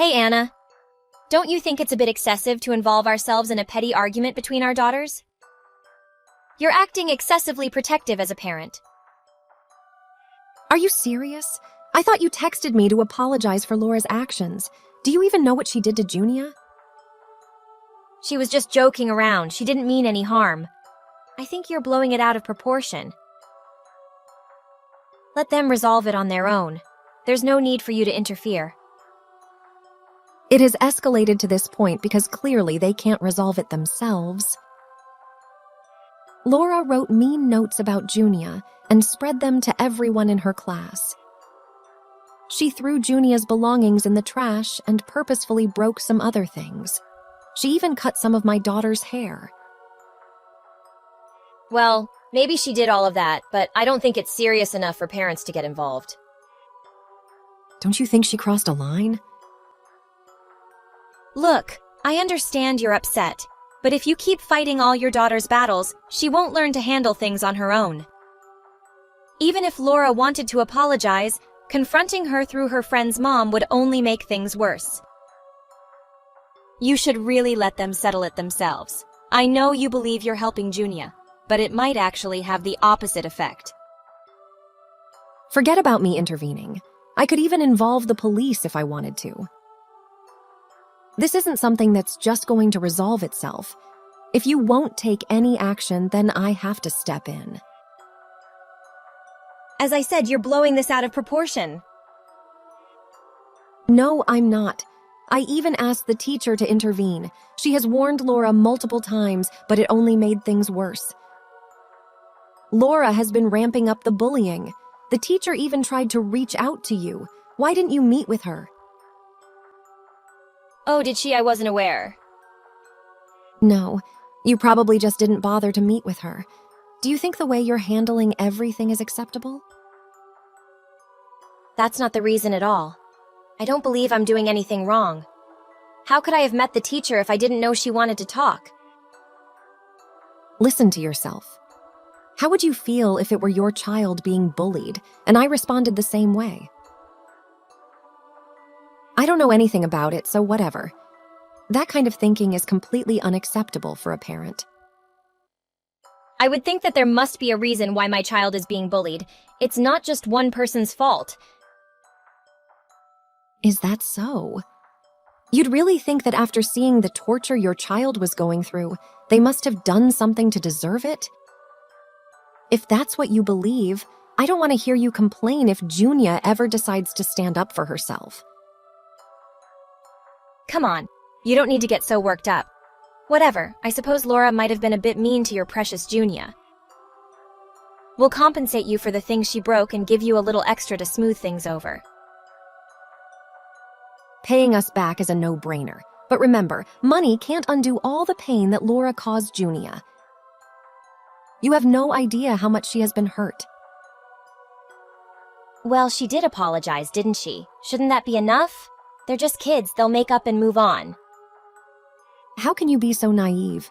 Hey, Anna. Don't you think it's a bit excessive to involve ourselves in a petty argument between our daughters? You're acting excessively protective as a parent. Are you serious? I thought you texted me to apologize for Laura's actions. Do you even know what she did to Junia? She was just joking around. She didn't mean any harm. I think you're blowing it out of proportion. Let them resolve it on their own. There's no need for you to interfere. It has escalated to this point because clearly they can't resolve it themselves. Laura wrote mean notes about Junia and spread them to everyone in her class. She threw Junia's belongings in the trash and purposefully broke some other things. She even cut some of my daughter's hair. Well, maybe she did all of that, but I don't think it's serious enough for parents to get involved. Don't you think she crossed a line? Look, I understand you're upset, but if you keep fighting all your daughter's battles, she won't learn to handle things on her own. Even if Laura wanted to apologize, confronting her through her friend's mom would only make things worse. You should really let them settle it themselves. I know you believe you're helping Junia, but it might actually have the opposite effect. Forget about me intervening. I could even involve the police if I wanted to. This isn't something that's just going to resolve itself. If you won't take any action, then I have to step in. As I said, you're blowing this out of proportion. No, I'm not. I even asked the teacher to intervene. She has warned Laura multiple times, but it only made things worse. Laura has been ramping up the bullying. The teacher even tried to reach out to you. Why didn't you meet with her? Oh, did she? I wasn't aware. No, you probably just didn't bother to meet with her. Do you think the way you're handling everything is acceptable? That's not the reason at all. I don't believe I'm doing anything wrong. How could I have met the teacher if I didn't know she wanted to talk? Listen to yourself. How would you feel if it were your child being bullied, and I responded the same way? I don't know anything about it, so whatever. That kind of thinking is completely unacceptable for a parent. I would think that there must be a reason why my child is being bullied. It's not just one person's fault. Is that so? You'd really think that after seeing the torture your child was going through, they must have done something to deserve it? If that's what you believe, I don't want to hear you complain if Junia ever decides to stand up for herself. Come on, you don't need to get so worked up. Whatever, I suppose Laura might have been a bit mean to your precious Junia. We'll compensate you for the things she broke and give you a little extra to smooth things over. Paying us back is a no-brainer. But remember, money can't undo all the pain that Laura caused Junia. You have no idea how much she has been hurt. Well, she did apologize, didn't she? Shouldn't that be enough? They're just kids, they'll make up and move on. How can you be so naive?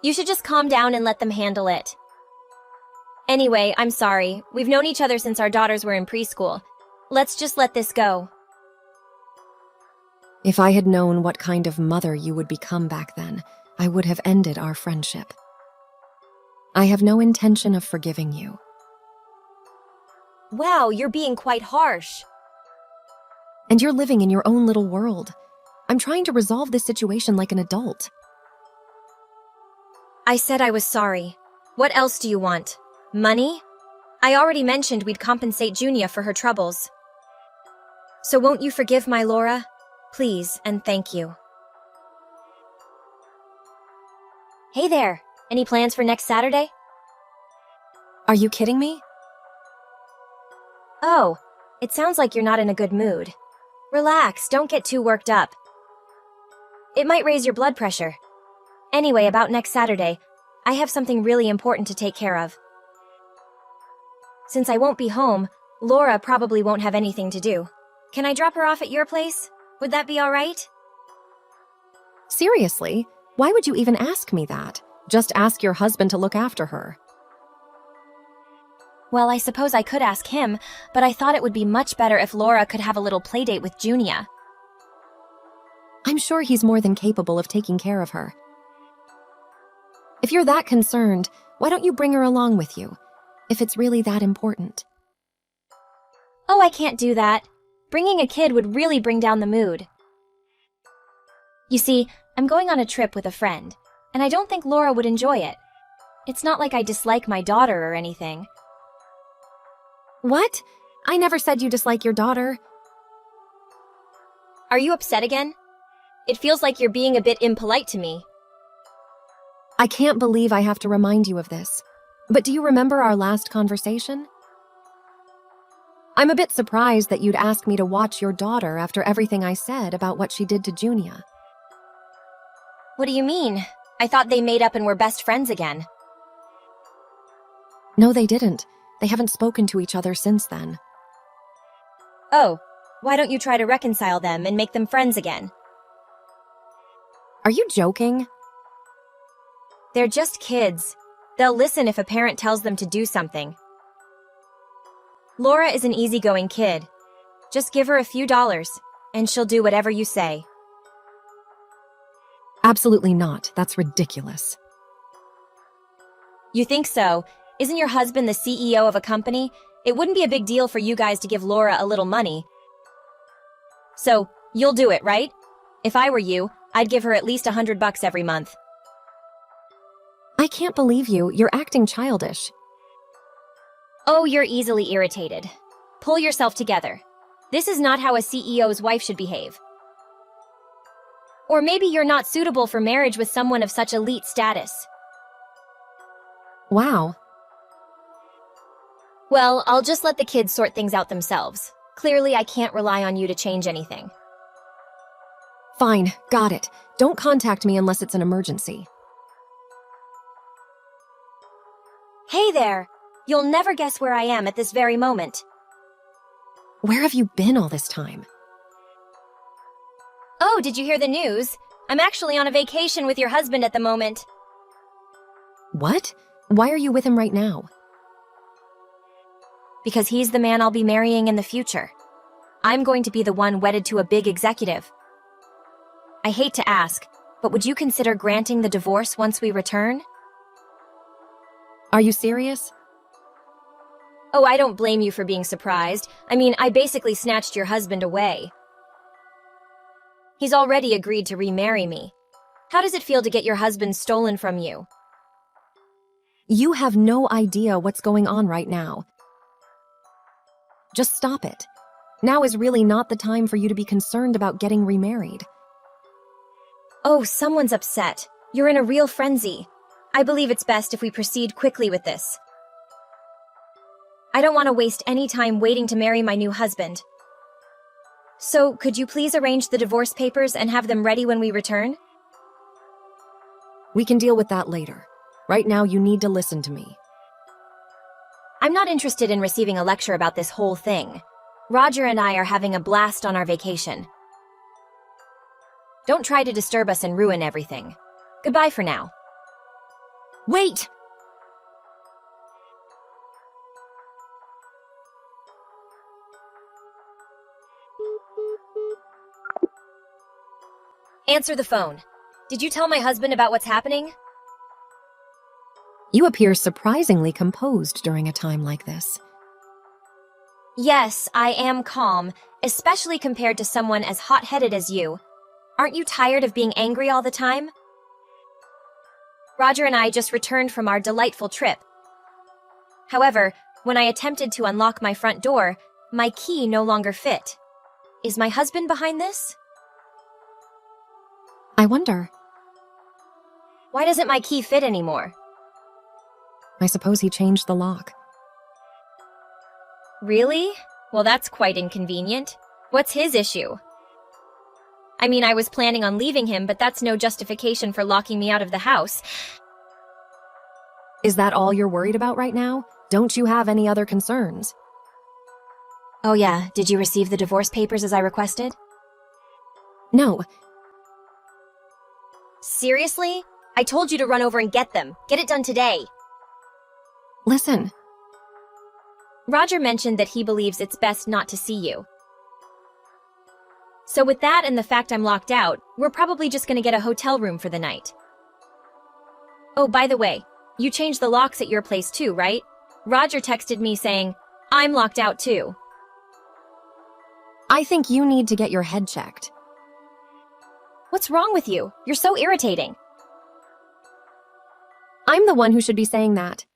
You should just calm down and let them handle it. Anyway, I'm sorry. We've known each other since our daughters were in preschool. Let's just let this go. If I had known what kind of mother you would become back then, I would have ended our friendship. I have no intention of forgiving you. Wow, you're being quite harsh. And you're living in your own little world. I'm trying to resolve this situation like an adult. I said I was sorry. What else do you want? Money? I already mentioned we'd compensate Junia for her troubles. So won't you forgive my Laura? Please, and thank you. Hey there, any plans for next Saturday? Are you kidding me? Oh, it sounds like you're not in a good mood. Relax, don't get too worked up. It might raise your blood pressure. Anyway, about next Saturday, I have something really important to take care of. Since I won't be home, Laura probably won't have anything to do. Can I drop her off at your place? Would that be all right? Seriously? Why would you even ask me that? Just ask your husband to look after her. Well, I suppose I could ask him, but I thought it would be much better if Laura could have a little playdate with Junia. I'm sure he's more than capable of taking care of her. If you're that concerned, why don't you bring her along with you, if it's really that important? Oh, I can't do that. Bringing a kid would really bring down the mood. You see, I'm going on a trip with a friend, and I don't think Laura would enjoy it. It's not like I dislike my daughter or anything. What? I never said you dislike your daughter. Are you upset again? It feels like you're being a bit impolite to me. I can't believe I have to remind you of this. But do you remember our last conversation? I'm a bit surprised that you'd ask me to watch your daughter after everything I said about what she did to Junia. What do you mean? I thought they made up and were best friends again. No, they didn't. They haven't spoken to each other since then. Oh, why don't you try to reconcile them and make them friends again? Are you joking? They're just kids. They'll listen if a parent tells them to do something. Laura is an easygoing kid. Just give her a few dollars, and she'll do whatever you say. Absolutely not. That's ridiculous. You think so? Isn't your husband the CEO of a company? It wouldn't be a big deal for you guys to give Laura a little money. So, you'll do it, right? If I were you, I'd give her at least $100 every month. I can't believe you. You're acting childish. Oh, you're easily irritated. Pull yourself together. This is not how a CEO's wife should behave. Or maybe you're not suitable for marriage with someone of such elite status. Wow. Well, I'll just let the kids sort things out themselves. Clearly, I can't rely on you to change anything. Fine, got it. Don't contact me unless it's an emergency. Hey there! You'll never guess where I am at this very moment. Where have you been all this time? Oh, did you hear the news? I'm actually on a vacation with your husband at the moment. What? Why are you with him right now? Because he's the man I'll be marrying in the future. I'm going to be the one wedded to a big executive. I hate to ask, but would you consider granting the divorce once we return? Are you serious? Oh, I don't blame you for being surprised. I mean, I basically snatched your husband away. He's already agreed to remarry me. How does it feel to get your husband stolen from you? You have no idea what's going on right now. Just stop it. Now is really not the time for you to be concerned about getting remarried. Oh, someone's upset. You're in a real frenzy. I believe it's best if we proceed quickly with this. I don't want to waste any time waiting to marry my new husband. So, could you please arrange the divorce papers and have them ready when we return? We can deal with that later. Right now, you need to listen to me. I'm not interested in receiving a lecture about this whole thing. Roger and I are having a blast on our vacation. Don't try to disturb us and ruin everything. Goodbye for now. Wait! Answer the phone. Did you tell my husband about what's happening? You appear surprisingly composed during a time like this. Yes, I am calm, especially compared to someone as hot-headed as you. Aren't you tired of being angry all the time? Roger and I just returned from our delightful trip. However, when I attempted to unlock my front door, my key no longer fit. Is my husband behind this? I wonder. Why doesn't my key fit anymore? I suppose he changed the lock. Really? Well, that's quite inconvenient. What's his issue? I mean, I was planning on leaving him, but that's no justification for locking me out of the house. Is that all you're worried about right now? Don't you have any other concerns? Oh yeah, did you receive the divorce papers as I requested? No. Seriously? I told you to run over and get them. Get it done today. Listen. Roger mentioned that he believes it's best not to see you. So with that and the fact I'm locked out, we're probably just gonna get a hotel room for the night. Oh, by the way, you changed the locks at your place too, right? Roger texted me saying, I'm locked out too. I think you need to get your head checked. What's wrong with you? You're so irritating. I'm the one who should be saying that.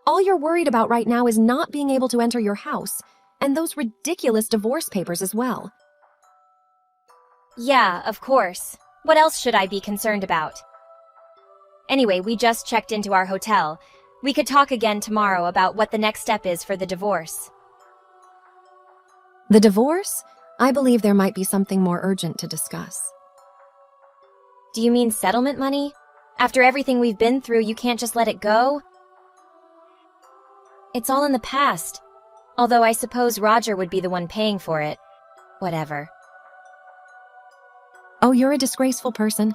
All you're worried about right now is not being able to enter your house, and those ridiculous divorce papers as well. Yeah, of course. What else should I be concerned about? Anyway, we just checked into our hotel. We could talk again tomorrow about what the next step is for the divorce. The divorce? I believe there might be something more urgent to discuss. Do you mean settlement money? After everything we've been through, you can't just let it go? It's all in the past. Although I suppose Roger would be the one paying for it. Whatever. Oh, you're a disgraceful person.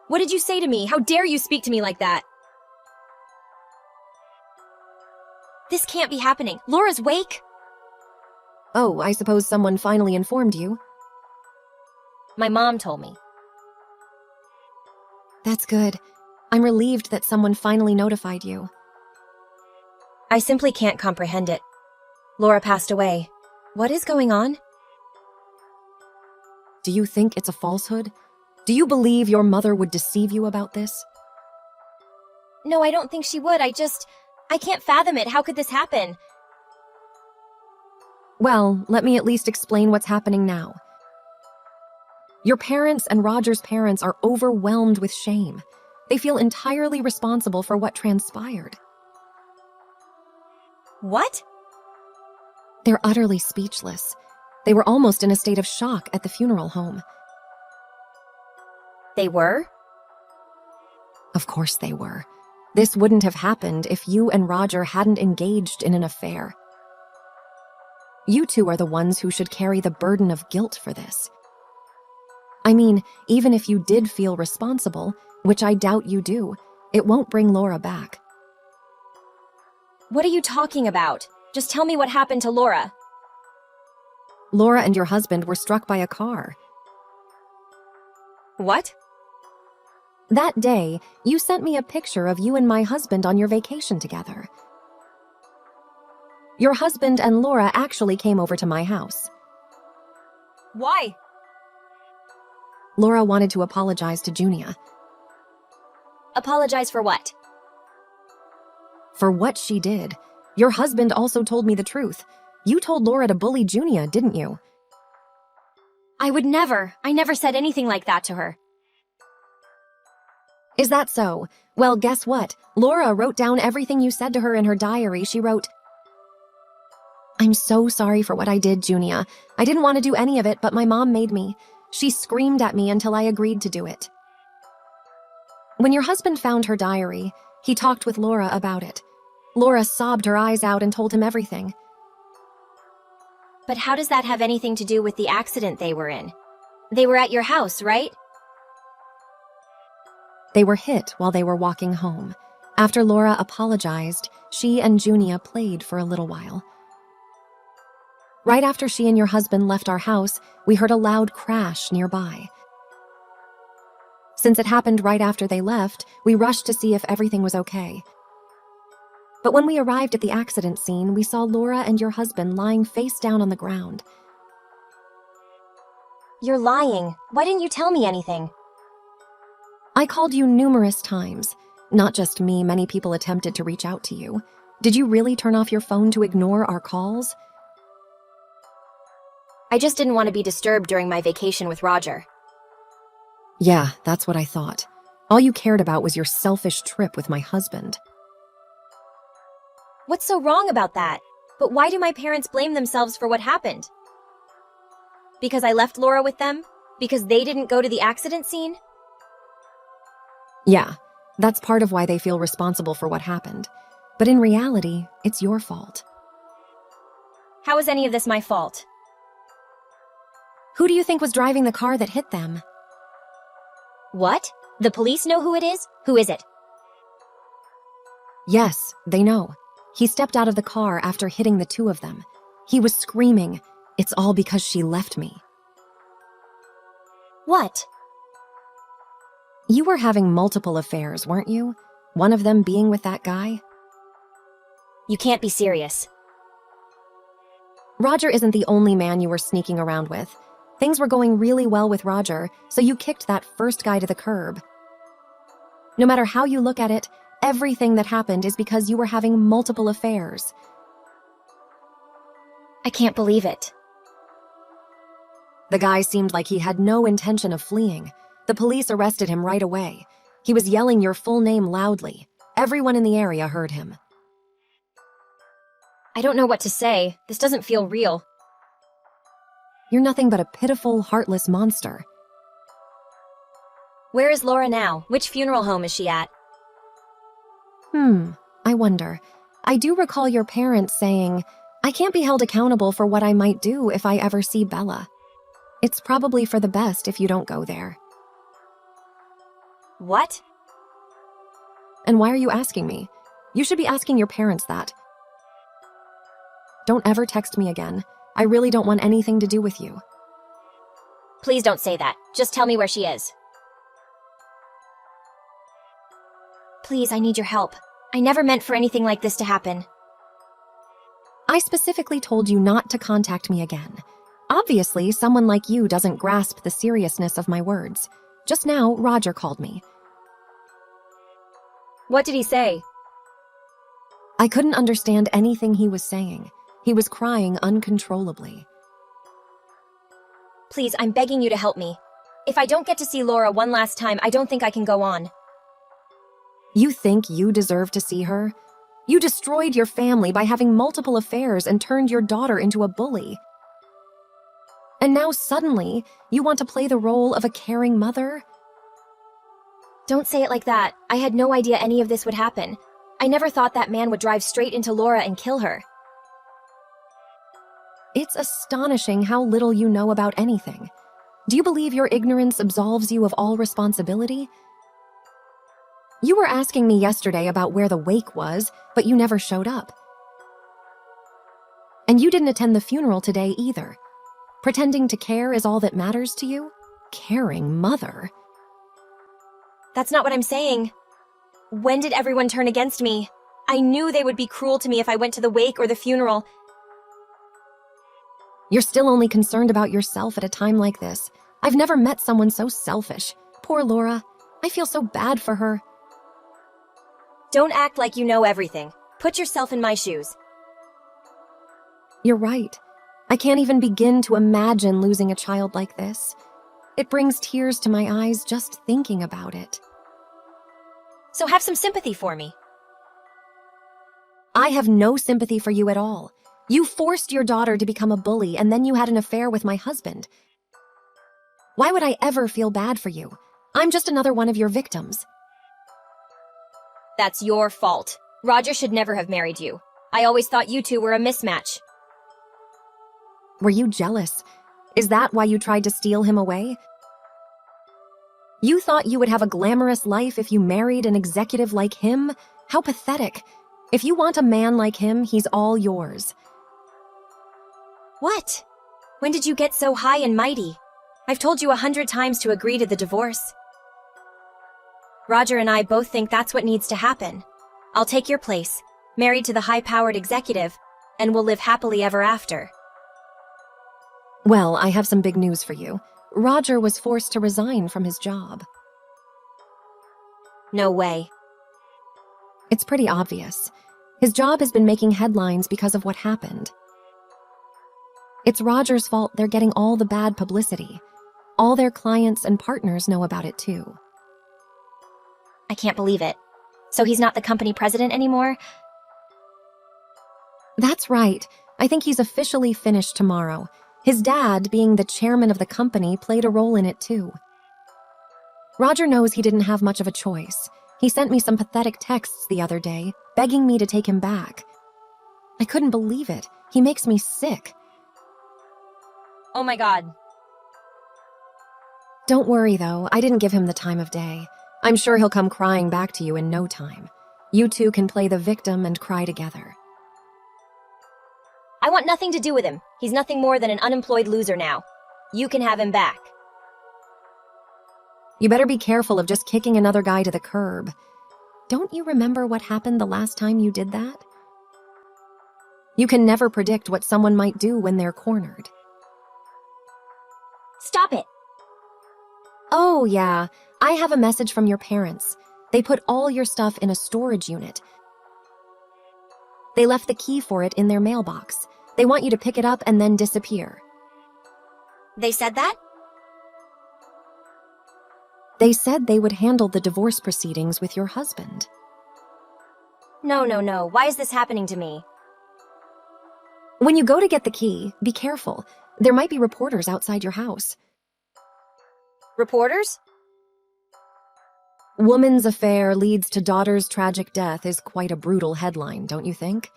What did you say to me? How dare you speak to me like that? This can't be happening. Laura's wake? Oh, I suppose someone finally informed you. My mom told me. That's good. I'm relieved that someone finally notified you. I simply can't comprehend it. Laura passed away. What is going on? Do you think it's a falsehood? Do you believe your mother would deceive you about this? No, I don't think she would. I can't fathom it. How could this happen? Well, let me at least explain what's happening now. Your parents and Roger's parents are overwhelmed with shame. They feel entirely responsible for what transpired. What? They're utterly speechless. They were almost in a state of shock at the funeral home. They were? Of course they were. This wouldn't have happened if you and Roger hadn't engaged in an affair. You two are the ones who should carry the burden of guilt for this. I mean, even if you did feel responsible, which I doubt you do, it won't bring Laura back. What are you talking about? Just tell me what happened to Laura. Laura and your husband were struck by a car. What? That day, you sent me a picture of you and my husband on your vacation together. Your husband and Laura actually came over to my house. Why? Laura wanted to apologize to Junia. Apologize for what? For what she did. Your husband also told me the truth. You told Laura to bully Junia, didn't you? I would never. I never said anything like that to her. Is that so? Well, guess what? Laura wrote down everything you said to her in her diary. She wrote, I'm so sorry for what I did, Junia. I didn't want to do any of it, but my mom made me. She screamed at me until I agreed to do it. When your husband found her diary, he talked with Laura about it. Laura sobbed her eyes out and told him everything. But how does that have anything to do with the accident they were in? They were at your house, right? They were hit while they were walking home. After Laura apologized, she and Junia played for a little while. Right after she and your husband left our house, we heard a loud crash nearby. Since it happened right after they left, we rushed to see if everything was okay. But when we arrived at the accident scene, we saw Laura and your husband lying face down on the ground. You're lying. Why didn't you tell me anything? I called you numerous times. Not just me, many people attempted to reach out to you. Did you really turn off your phone to ignore our calls? I just didn't want to be disturbed during my vacation with Roger. Yeah, that's what I thought. All you cared about was your selfish trip with my husband. What's so wrong about that? But why do my parents blame themselves for what happened? Because I left Laura with them? Because they didn't go to the accident scene? Yeah, that's part of why they feel responsible for what happened. But in reality, it's your fault. How is any of this my fault? Who do you think was driving the car that hit them? What? The police know who it is? Who is it? Yes, they know. He stepped out of the car after hitting the two of them. He was screaming, "It's all because she left me." What? You were having multiple affairs, weren't you? One of them being with that guy? You can't be serious. Roger isn't the only man you were sneaking around with. Things were going really well with Roger, so you kicked that first guy to the curb. No matter how you look at it, everything that happened is because you were having multiple affairs. I can't believe it. The guy seemed like he had no intention of fleeing. The police arrested him right away. He was yelling your full name loudly. Everyone in the area heard him. I don't know what to say. This doesn't feel real. You're nothing but a pitiful, heartless monster. Where is Laura now? Which funeral home is she at? I wonder. I do recall your parents saying, "I can't be held accountable for what I might do if I ever see Bella. It's probably for the best if you don't go there." What? And why are you asking me? You should be asking your parents that. Don't ever text me again. I really don't want anything to do with you. Please don't say that. Just tell me where she is. Please, I need your help. I never meant for anything like this to happen. I specifically told you not to contact me again. Obviously, someone like you doesn't grasp the seriousness of my words. Just now, Roger called me. What did he say? I couldn't understand anything he was saying. He was crying uncontrollably. Please, I'm begging you to help me. If I don't get to see Laura one last time, I don't think I can go on. You think you deserve to see her? You destroyed your family by having multiple affairs and turned your daughter into a bully. And now suddenly, you want to play the role of a caring mother? Don't say it like that. I had no idea any of this would happen. I never thought that man would drive straight into Laura and kill her. It's astonishing how little you know about anything. Do you believe your ignorance absolves you of all responsibility? You were asking me yesterday about where the wake was, but you never showed up. And you didn't attend the funeral today either. Pretending to care is all that matters to you? Caring mother. That's not what I'm saying. When did everyone turn against me? I knew they would be cruel to me if I went to the wake or the funeral. You're still only concerned about yourself at a time like this. I've never met someone so selfish. Poor Laura. I feel so bad for her. Don't act like you know everything. Put yourself in my shoes. You're right. I can't even begin to imagine losing a child like this. It brings tears to my eyes just thinking about it. So have some sympathy for me. I have no sympathy for you at all. You forced your daughter to become a bully, and then you had an affair with my husband. Why would I ever feel bad for you? I'm just another one of your victims. That's your fault. Roger should never have married you. I always thought you two were a mismatch. Were you jealous? Is that why you tried to steal him away? You thought you would have a glamorous life if you married an executive like him? How pathetic. If you want a man like him, he's all yours. What? When did you get so high and mighty? I've told you 100 times to agree to the divorce. Roger and I both think that's what needs to happen. I'll take your place, married to the high-powered executive, and we'll live happily ever after. Well, I have some big news for you. Roger was forced to resign from his job. No way. It's pretty obvious. His job has been making headlines because of what happened. It's Roger's fault they're getting all the bad publicity. All their clients and partners know about it too. I can't believe it. So he's not the company president anymore? That's right. I think he's officially finished tomorrow. His dad, being the chairman of the company, played a role in it too. Roger knows he didn't have much of a choice. He sent me some pathetic texts the other day, begging me to take him back. I couldn't believe it. He makes me sick. Oh my God. Don't worry, though. I didn't give him the time of day. I'm sure he'll come crying back to you in no time. You two can play the victim and cry together. I want nothing to do with him. He's nothing more than an unemployed loser now. You can have him back. You better be careful of just kicking another guy to the curb. Don't you remember what happened the last time you did that? You can never predict what someone might do when they're cornered. Stop it. Oh, yeah, I have a message from your parents. They put all your stuff in a storage unit. They left the key for it in their mailbox. They want you to pick it up and then disappear. They said that? They said they would handle the divorce proceedings with your husband. No. Why is this happening to me? When you go to get the key, be careful. There might be reporters outside your house. Reporters? Woman's affair leads to daughter's tragic death is quite a brutal headline, don't you think?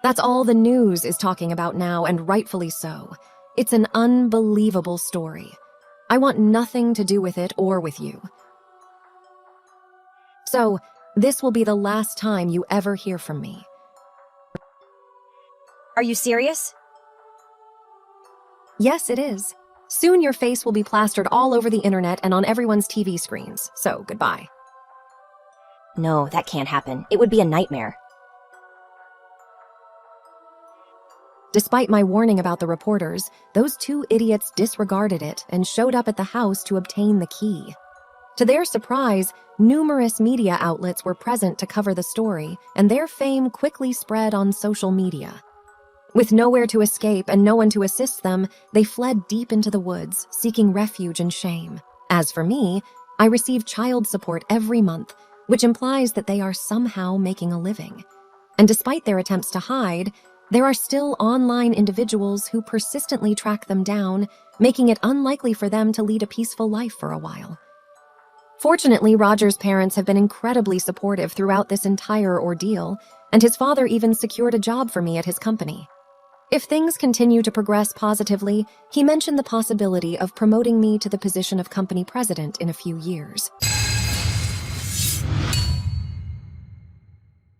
That's all the news is talking about now, and rightfully so. It's an unbelievable story. I want nothing to do with it or with you. So, this will be the last time you ever hear from me. Are you serious? Yes, it is. Soon your face will be plastered all over the internet and on everyone's TV screens, so goodbye. No, that can't happen. It would be a nightmare. Despite my warning about the reporters, those two idiots disregarded it and showed up at the house to obtain the key. To their surprise, numerous media outlets were present to cover the story, and their fame quickly spread on social media. With nowhere to escape and no one to assist them, they fled deep into the woods, seeking refuge and shame. As for me, I receive child support every month, which implies that they are somehow making a living. And despite their attempts to hide, there are still online individuals who persistently track them down, making it unlikely for them to lead a peaceful life for a while. Fortunately, Roger's parents have been incredibly supportive throughout this entire ordeal, and his father even secured a job for me at his company. If things continue to progress positively, he mentioned the possibility of promoting me to the position of company president in a few years.